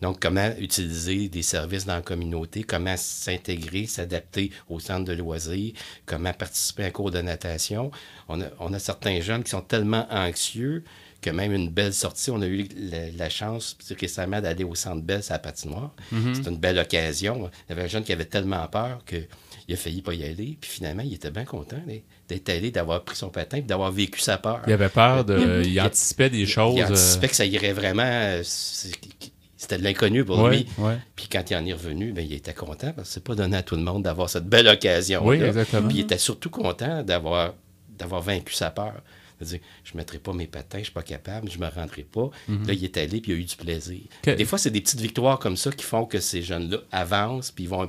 Donc, comment utiliser des services dans la communauté, comment s'intégrer, s'adapter aux centres de loisirs, comment participer à un cours de natation. On a certains jeunes qui sont tellement anxieux que même une belle sortie, on a eu la chance récemment d'aller au Centre Bell à la patinoire. C'était une belle occasion. Il y avait un jeune qui avait tellement peur qu'il a failli pas y aller. Puis finalement, il était bien content d'être allé, d'avoir pris son patin et d'avoir vécu sa peur. Il avait peur, il anticipait des choses. Il anticipait que ça irait vraiment... C'était de l'inconnu pour lui. Puis quand il en est revenu, il était content parce que c'est pas donné à tout le monde d'avoir cette belle occasion. Oui, exactement. Puis il était surtout content d'avoir vaincu sa peur. Je ne mettrai pas mes patins, je ne suis pas capable, je ne me rendrai pas. Là, il est allé, puis il a eu du plaisir. Des fois, c'est des petites victoires comme ça qui font que ces jeunes-là avancent, puis ils vont un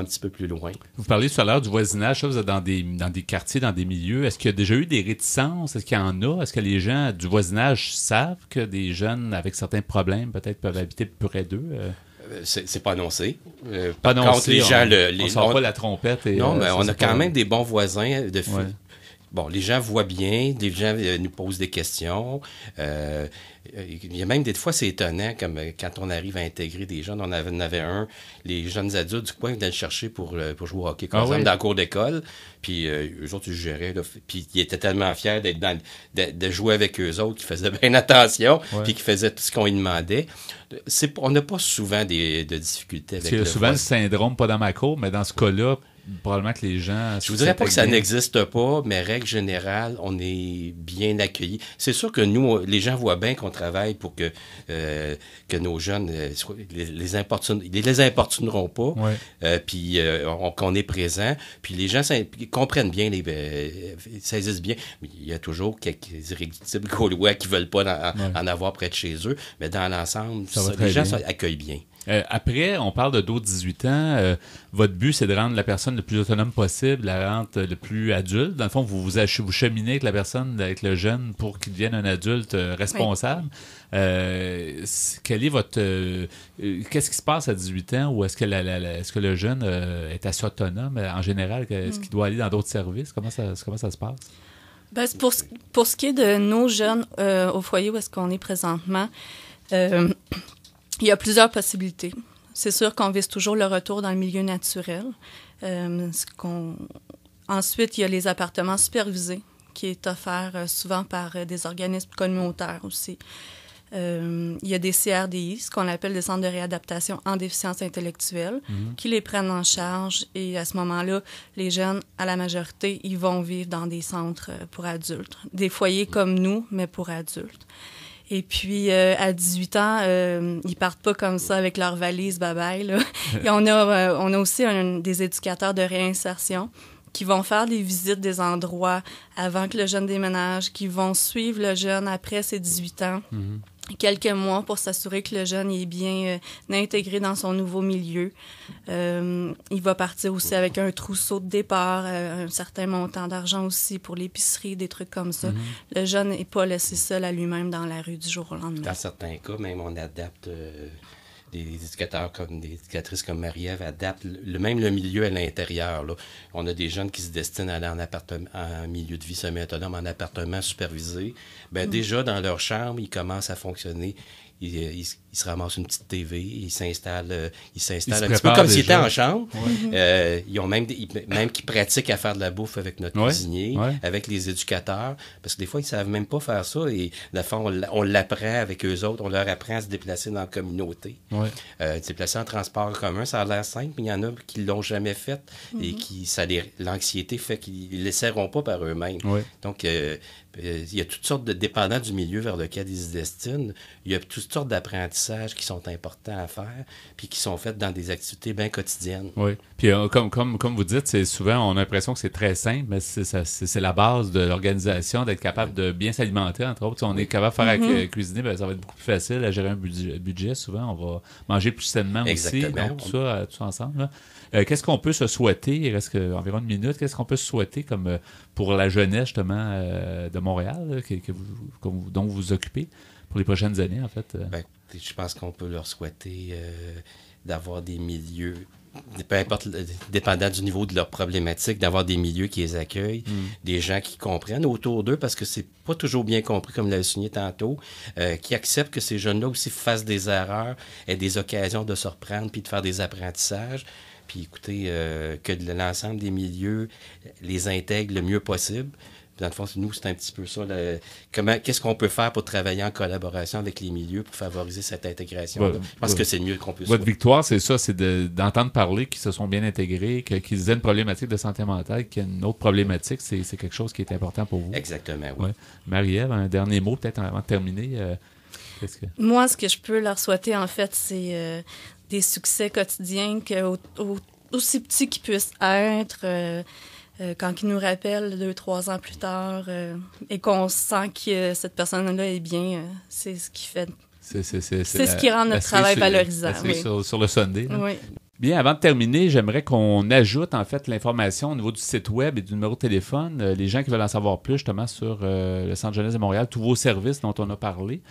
petit peu plus loin. Vous parlez tout à l'heure du voisinage, ça, vous êtes dans des quartiers, dans des milieux. Est-ce qu'il y a déjà eu des réticences? Est-ce qu'il y en a? Est-ce que les gens du voisinage savent que des jeunes avec certains problèmes peut-être peuvent habiter près d'eux? C'est pas annoncé. Pas annoncé, les gens, on sort pas la trompette. Non, mais on a quand même des bons voisins de Bon, les gens voient bien, les gens nous posent des questions. Il y a même des fois, c'est étonnant, comme quand on arrive à intégrer des jeunes. On en avait un, les jeunes adultes du coin venaient le chercher pour jouer au hockey, dans le cours d'école. Puis eux autres, ils géraient. Là, puis ils étaient tellement fiers de jouer avec eux autres, qu'ils faisaient bien attention, puis qu'ils faisaient tout ce qu'on lui demandait. On n'a pas souvent de difficultés avec le souvent le syndrome, pas dans ma cour, mais dans ce cas-là, probablement que les gens... Je vous dirais pas que ça n'existe pas, mais règle générale, on est bien accueillis. C'est sûr que nous, les gens voient bien qu'on travaille pour que nos jeunes les importuneront pas, puis qu'on est présent. Puis les gens comprennent bien, saisissent bien. Il y a toujours quelques irréductibles Gaulois qui veulent pas en avoir près de chez eux, mais dans l'ensemble, les gens accueillent bien. Après, on parle de d'autres 18 ans. Votre but, c'est de rendre la personne le plus autonome possible, la rendre le plus adulte. Dans le fond, vous cheminez avec la personne, avec le jeune, pour qu'il devienne un adulte responsable. Quel est votre... qu'est-ce qui se passe à 18 ans? Ou est-ce que le jeune est assez autonome en général? Est-ce qu'il doit aller dans d'autres services? Comment ça se passe? Pour ce qui est de nos jeunes au foyer où est-ce qu'on est présentement, Il y a plusieurs possibilités. C'est sûr qu'on vise toujours le retour dans le milieu naturel. Ensuite, il y a les appartements supervisés, qui est offert souvent par des organismes communautaires aussi. Il y a des CRDI, ce qu'on appelle des centres de réadaptation en déficience intellectuelle, qui les prennent en charge. Et à ce moment-là, les jeunes, à la majorité, ils vont vivre dans des centres pour adultes. Des foyers comme nous, mais pour adultes. Et puis, à 18 ans, ils partent pas comme ça avec leur valise bye-bye, là. Et on a aussi des éducateurs de réinsertion qui vont faire des visites des endroits avant que le jeune déménage, qui vont suivre le jeune après ses 18 ans, quelques mois pour s'assurer que le jeune est bien intégré dans son nouveau milieu. Il va partir aussi avec un trousseau de départ, un certain montant d'argent aussi pour l'épicerie, des trucs comme ça. Le jeune n'est pas laissé seul à lui-même dans la rue du jour au lendemain. Dans certains cas, même on adapte... des éducateurs comme des éducatrices comme Marie-Ève adaptent même le milieu à l'intérieur. Là. On a des jeunes qui se destinent à aller en milieu de vie semi-autonome, en appartement supervisé. Déjà, dans leur chambre, ils commencent à fonctionner. Ils se ramassent une petite TV, ils s'installent un petit peu comme s'ils étaient en chambre. Ils ont même qui pratiquent à faire de la bouffe avec notre cuisinier, avec les éducateurs, parce que des fois, ils ne savent même pas faire ça. Et de la fois, on l'apprend avec eux autres, on leur apprend à se déplacer dans la communauté. Se déplacer en transport commun, ça a l'air simple, mais il y en a qui ne l'ont jamais fait et l'anxiété fait qu'ils ne l'essaieront pas par eux-mêmes. Donc, il y a toutes sortes de, dépendant du milieu vers lequel ils se destinent, il y a toutes sortes d'apprentissages qui sont importants à faire, puis qui sont faits dans des activités bien quotidiennes. Oui. Puis comme vous dites, c'est souvent, on a l'impression que c'est très simple, mais c'est la base de l'organisation, d'être capable de bien s'alimenter, entre autres. Si on est capable de faire cuisiner, ça va être beaucoup plus facile à gérer un budget. Souvent, on va manger plus sainement aussi. Donc, tout ça ensemble, là. Qu'est-ce qu'on peut se souhaiter? Il reste environ une minute. Qu'est-ce qu'on peut se souhaiter comme pour la jeunesse, justement, de Montréal, là, dont vous vous occupez pour les prochaines années, en fait? Je pense qu'on peut leur souhaiter d'avoir des milieux, peu importe, dépendant du niveau de leur problématique, d'avoir des milieux qui les accueillent, des gens qui comprennent autour d'eux, parce que c'est pas toujours bien compris, comme l'a souligné tantôt, qui acceptent que ces jeunes-là aussi fassent des erreurs, aient des occasions de se reprendre puis de faire des apprentissages. Puis écoutez, que l'ensemble des milieux les intègre le mieux possible. Puis dans le fond, nous, c'est un petit peu ça. Qu'est-ce qu'on peut faire pour travailler en collaboration avec les milieux pour favoriser cette intégration-là? Je pense que c'est le mieux qu'on peut faire. Votre victoire, c'est ça, c'est d'entendre parler qu'ils se sont bien intégrés, qu'ils aient une problématique de santé mentale, qu'il y a une autre problématique. C'est quelque chose qui est important pour vous. Exactement, oui. Marie-Ève, un dernier mot, peut-être avant de terminer. Moi, ce que je peux leur souhaiter, en fait, c'est des succès quotidiens, aussi petits qu'ils puissent être, quand ils nous rappellent 2-3 ans plus tard, et qu'on sent que cette personne-là est bien, c'est ce qui fait... C'est ce qui rend notre travail valorisant. Sur le Sunday. Oui. Bien, avant de terminer, j'aimerais qu'on ajoute en fait l'information au niveau du site web et du numéro de téléphone. Les gens qui veulent en savoir plus justement sur le Centre jeunesse de Montréal, tous vos services dont on a parlé.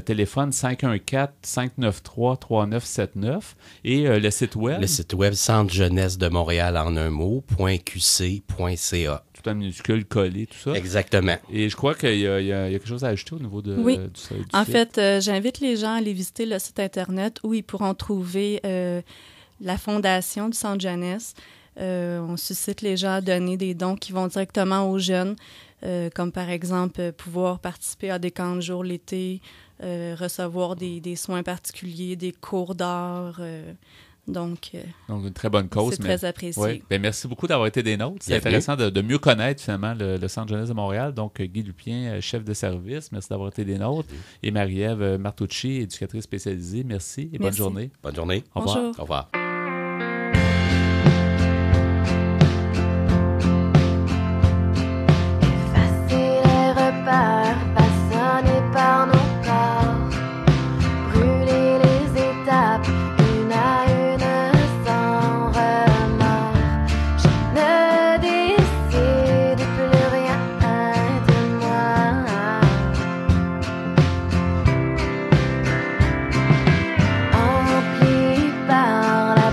Téléphone 514-593-3979 et le site web. Le site web Centre jeunesse de Montréal en un mot, .qc.ca. Tout en minuscule, collé, tout ça. Exactement. Et je crois qu'il y a quelque chose à ajouter au niveau du en site. Fait, j'invite les gens à aller visiter le site Internet où ils pourront trouver... la fondation du Centre jeunesse. On suscite les gens à donner des dons qui vont directement aux jeunes, comme par exemple pouvoir participer à des camps de jour l'été, recevoir des soins particuliers, des cours d'art. Donc, une très bonne cause. C'est très apprécié. Oui. Bien, merci beaucoup d'avoir été des nôtres. C'est intéressant de mieux connaître finalement le Centre jeunesse de Montréal. Donc, Guy Lupien, chef de service, merci d'avoir été des nôtres. Et Marie-Ève Martucci, éducatrice spécialisée, merci et bonne journée. Bonne journée. Au revoir. Bonjour. Au revoir. Empli par la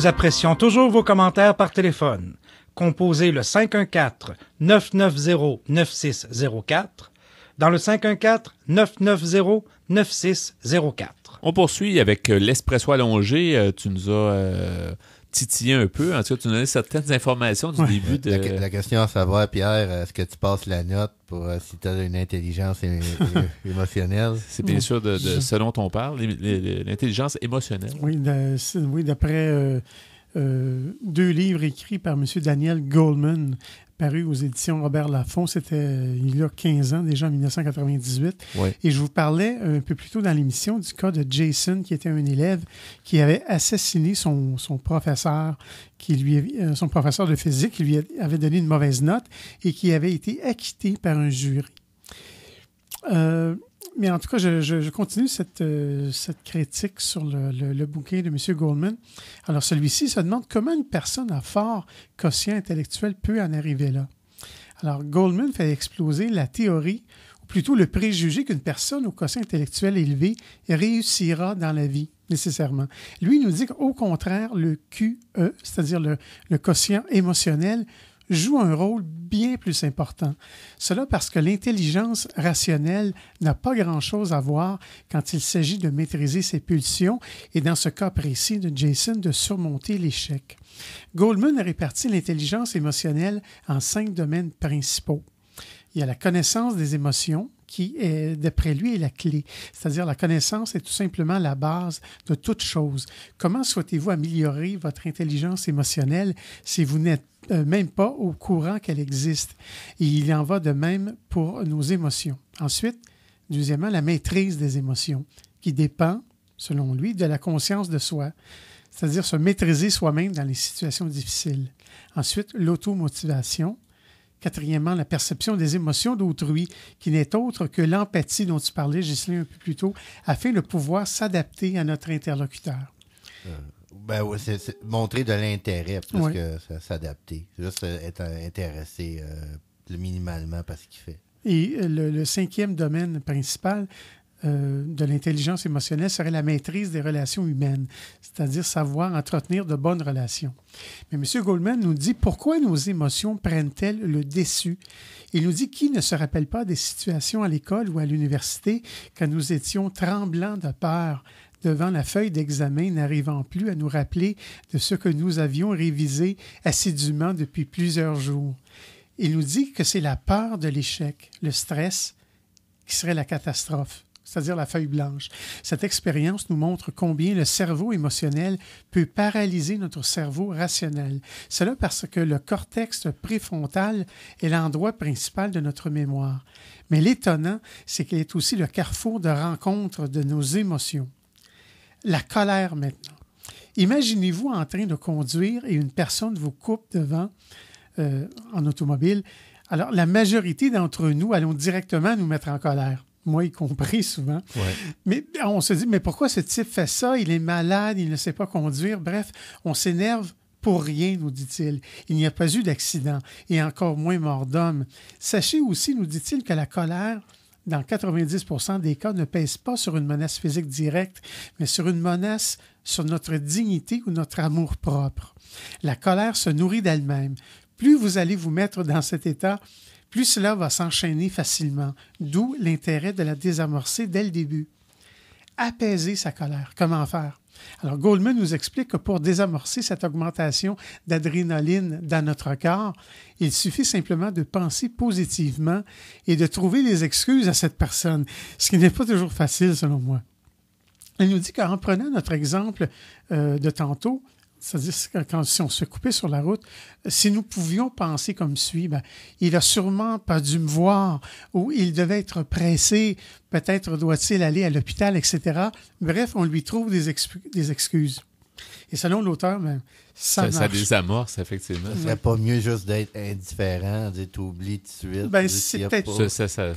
Nous apprécions toujours vos commentaires par téléphone. Composez le 514-990-9604 dans le 514-990-9604. On poursuit avec l'espresso allongé. Tu nous as titillé un peu. En tout cas, tu nous as donné certaines informations du début de... La question à savoir, Pierre, est-ce que tu passes la note pour si tu as une intelligence émotionnelle? C'est bien sûr de ce dont on parle, l'intelligence émotionnelle. Oui, d'après 2 livres écrits par M. Daniel Goleman, parus aux éditions Robert Laffont. C'était il y a 15 ans, déjà en 1998. Oui. Et je vous parlais un peu plus tôt dans l'émission du cas de Jason, qui était un élève qui avait assassiné son professeur, son professeur de physique, qui lui avait donné une mauvaise note et qui avait été acquitté par un jury. Mais en tout cas, je continue cette critique sur le bouquin de M. Goleman. Alors, celui-ci se demande comment une personne à fort quotient intellectuel peut en arriver là. Alors, Goleman fait exploser la théorie, ou plutôt le préjugé qu'une personne au quotient intellectuel élevé réussira dans la vie, nécessairement. Lui, il nous dit qu'au contraire, le QE, c'est-à-dire le quotient émotionnel, joue un rôle bien plus important. Cela parce que l'intelligence rationnelle n'a pas grand-chose à voir quand il s'agit de maîtriser ses pulsions et, dans ce cas précis de Jason, de surmonter l'échec. Goleman a réparti l'intelligence émotionnelle en 5 domaines principaux. Il y a la connaissance des émotions, qui, d'après lui, est la clé. C'est-à-dire, la connaissance est tout simplement la base de toute chose. Comment souhaitez-vous améliorer votre intelligence émotionnelle si vous n'êtes même pas au courant qu'elle existe? Et il en va de même pour nos émotions. Ensuite, deuxièmement, la maîtrise des émotions, qui dépend, selon lui, de la conscience de soi. C'est-à-dire se maîtriser soi-même dans les situations difficiles. Ensuite, l'automotivation. Quatrièmement, la perception des émotions d'autrui, qui n'est autre que l'empathie dont tu parlais, Ghislain, un peu plus tôt, afin de pouvoir s'adapter à notre interlocuteur. Oui, c'est montrer de l'intérêt plus que s'adapter. C'est juste être intéressé minimalement par ce qu'il fait. Et le 5e domaine principal de l'intelligence émotionnelle serait la maîtrise des relations humaines, c'est-à-dire savoir entretenir de bonnes relations. Mais M. Goleman nous dit pourquoi nos émotions prennent-elles le dessus? Il nous dit qui ne se rappelle pas des situations à l'école ou à l'université quand nous étions tremblants de peur devant la feuille d'examen, n'arrivant plus à nous rappeler de ce que nous avions révisé assidûment depuis plusieurs jours. Il nous dit que c'est la peur de l'échec, le stress, qui serait la catastrophe, c'est-à-dire la feuille blanche. Cette expérience nous montre combien le cerveau émotionnel peut paralyser notre cerveau rationnel. Cela parce que le cortex préfrontal est l'endroit principal de notre mémoire. Mais l'étonnant, c'est qu'il est aussi le carrefour de rencontre de nos émotions. La colère maintenant. Imaginez-vous en train de conduire et une personne vous coupe devant en automobile. Alors, la majorité d'entre nous allons directement nous mettre en colère. Moi y compris souvent. Ouais. Mais on se dit, mais pourquoi ce type fait ça? Il est malade, il ne sait pas conduire. Bref, on s'énerve pour rien, nous dit-il. Il n'y a pas eu d'accident et encore moins mort d'homme. Sachez aussi, nous dit-il, que la colère, dans 90% des cas, ne pèse pas sur une menace physique directe, mais sur une menace sur notre dignité ou notre amour-propre. La colère se nourrit d'elle-même. Plus vous allez vous mettre dans cet état, plus cela va s'enchaîner facilement, d'où l'intérêt de la désamorcer dès le début. Apaiser sa colère. Comment faire? Alors, Goleman nous explique que pour désamorcer cette augmentation d'adrénaline dans notre corps, il suffit simplement de penser positivement et de trouver des excuses à cette personne, ce qui n'est pas toujours facile selon moi. Il nous dit qu'en prenant notre exemple de tantôt, c'est-à-dire si on se coupait sur la route, si nous pouvions penser comme suit, il n'a sûrement pas dû me voir ou il devait être pressé, peut-être doit-il aller à l'hôpital, etc. Bref, on lui trouve des excuses. Et selon l'auteur, ça marche. Ça désamorce, effectivement. Ce serait pas mieux juste d'être indifférent, d'être oublié tout de suite. C'est peut-être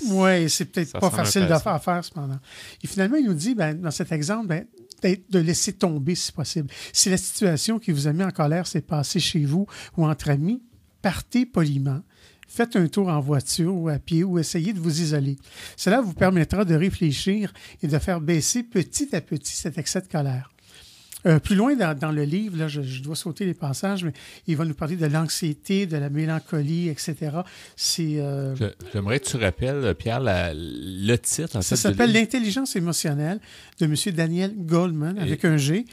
oui, c'est peut-être pas facile à faire cependant. Et finalement, il nous dit, dans cet exemple, de laisser tomber si possible. Si la situation qui vous a mis en colère s'est passée chez vous ou entre amis, partez poliment. Faites un tour en voiture ou à pied ou essayez de vous isoler. Cela vous permettra de réfléchir et de faire baisser petit à petit cet excès de colère. Plus loin dans le livre, là, je dois sauter les passages, mais il va nous parler de l'anxiété, de la mélancolie, etc. J'aimerais que tu rappelles, Pierre, le titre. Ça s'appelle « L'intelligence émotionnelle » de M. Daniel Goleman, avec un G,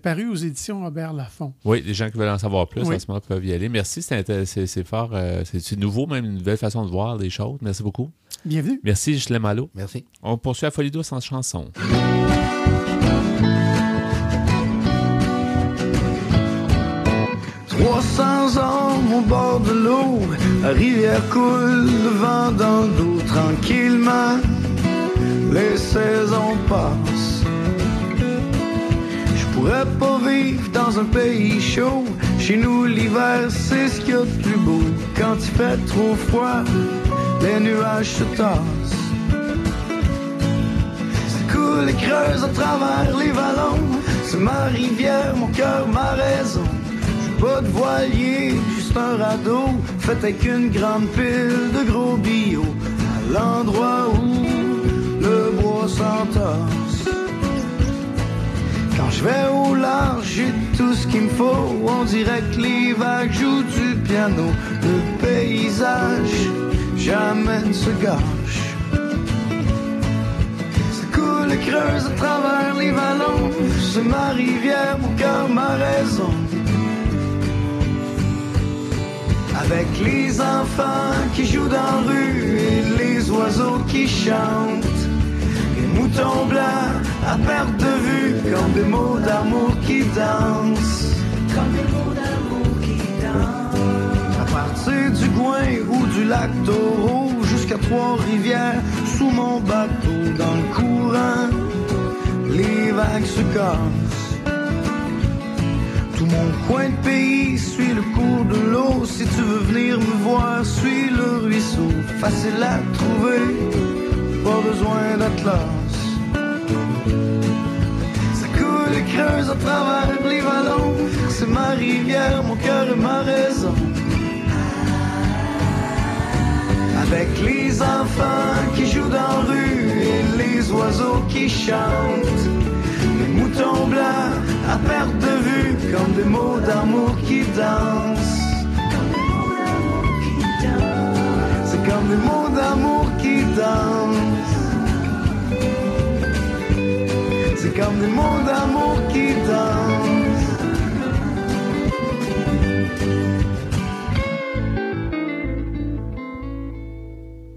paru aux éditions Robert Laffont. Oui, les gens qui veulent en savoir plus, à ce moment peuvent y aller. Merci, c'est fort. C'est nouveau, même une nouvelle façon de voir les choses. Merci beaucoup. Bienvenue. Merci, Ghislain Malo. Merci. On poursuit à Folie douce en chanson. 300 ans au bord de l'eau, la rivière coule, le vent dans l'eau tranquillement, les saisons passent. Je pourrais pas vivre dans un pays chaud, chez nous l'hiver c'est ce qu'il y a de plus beau. Quand il fait trop froid, les nuages se tassent. Ça coule et creuse à travers les vallons, c'est ma rivière, mon cœur, ma raison. Pas de voilier, juste un radeau, fait avec une grande pile de gros billots, à l'endroit où le bois s'entasse. Quand je vais au large, j'ai tout ce qu'il me faut, on dirait que les vagues jouent du piano. Le paysage, jamais ne se gâche. Ça coule et creuse à travers les vallons, c'est ma rivière, mon cœur, ma raison. Avec les enfants qui jouent dans la rue et les oiseaux qui chantent, les moutons blancs à perte de vue, comme des mots d'amour qui dansent. Comme des mots d'amour qui dansent. À partir du Gouin ou du lac Taureau jusqu'à Trois-Rivières, sous mon bateau dans le courant, les vagues se cassent. Tout mon coin de pays suit le cours de l'eau. Si tu veux venir me voir, suis le ruisseau. Facile à trouver, pas besoin d'atlas. Ça coule et creuse à travers les vallons, c'est ma rivière, mon cœur et ma raison. Avec les enfants qui jouent dans la rue et les oiseaux qui chantent, les moutons blancs à perte de vue, comme des mots d'amour qui dansent. C'est comme des mots d'amour qui dansent. C'est comme des mots d'amour qui dansent.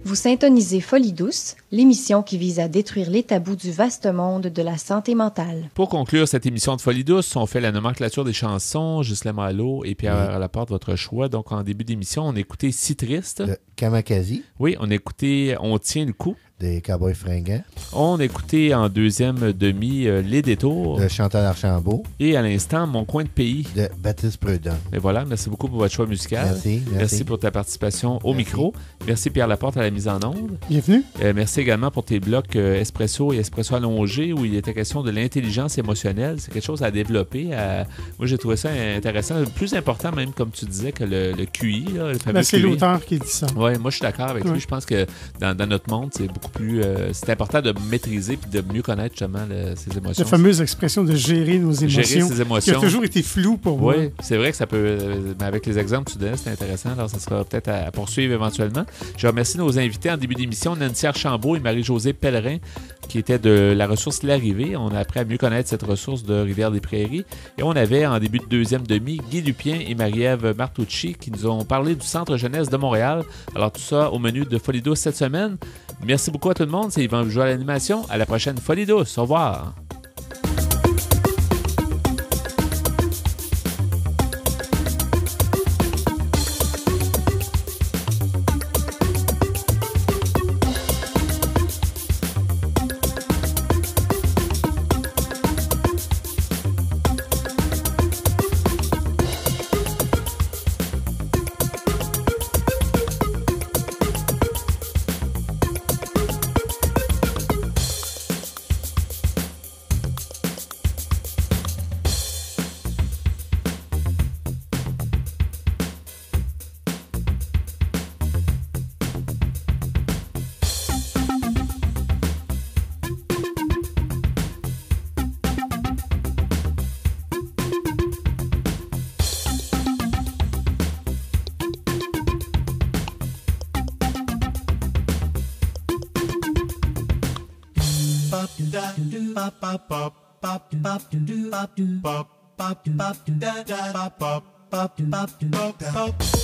Vous syntonisez Folie douce, l'émission qui vise à détruire les tabous du vaste monde de la santé mentale. Pour conclure cette émission de Folie douce, on fait la nomenclature des chansons, Ghislain Malo et Pierre Laporte, votre choix. Donc, en début d'émission, on a écouté Si triste. Le Kamakazi. Oui, on a écouté On tient le coup. Des Cowboys fringants. On a écouté en deuxième demi Les détours. De Chantal Archambault. Et à l'instant, Mon coin de pays. De Baptiste Prudhomme. Et voilà, merci beaucoup pour votre choix musical. Merci pour ta participation au micro. Merci Pierre Laporte à la mise en onde. Bienvenue. Merci également pour tes blocs Espresso et Espresso allongé où il était question de l'intelligence émotionnelle. C'est quelque chose à développer. Moi, j'ai trouvé ça intéressant. Plus important même, comme tu disais, que le QI. Là, le fameux c'est QI. l'auteur qui dit ça. Oui, moi, je suis d'accord avec lui. Je pense que dans notre monde, c'est beaucoup plus... c'est important de maîtriser et de mieux connaître justement ses émotions. La fameuse expression de gérer nos émotions. Gérer ses émotions. Qui a toujours été floue pour moi. Oui, c'est vrai que ça peut... mais avec les exemples que tu donnais, c'est intéressant. Alors, ça sera peut-être à poursuivre éventuellement. Je remercie nos invités en début d'émission, Nancy Archambault et Marie-Josée Pellerin, qui étaient de la ressource L'Arrivée. On a appris à mieux connaître cette ressource de Rivière-des-Prairies. Et on avait, en début de deuxième demi, Guy Lupien et Marie-Ève Martucci qui nous ont parlé du Centre jeunesse de Montréal. Alors, tout ça au menu de Folie douce cette semaine. Merci beaucoup à tout le monde. C'est Yvan Bugeaud à l'animation. À la prochaine Folie douce. Au revoir. Bop, bop, bop, bop, bop, bop, bop, bop, bop, bop, bop, bop, bop.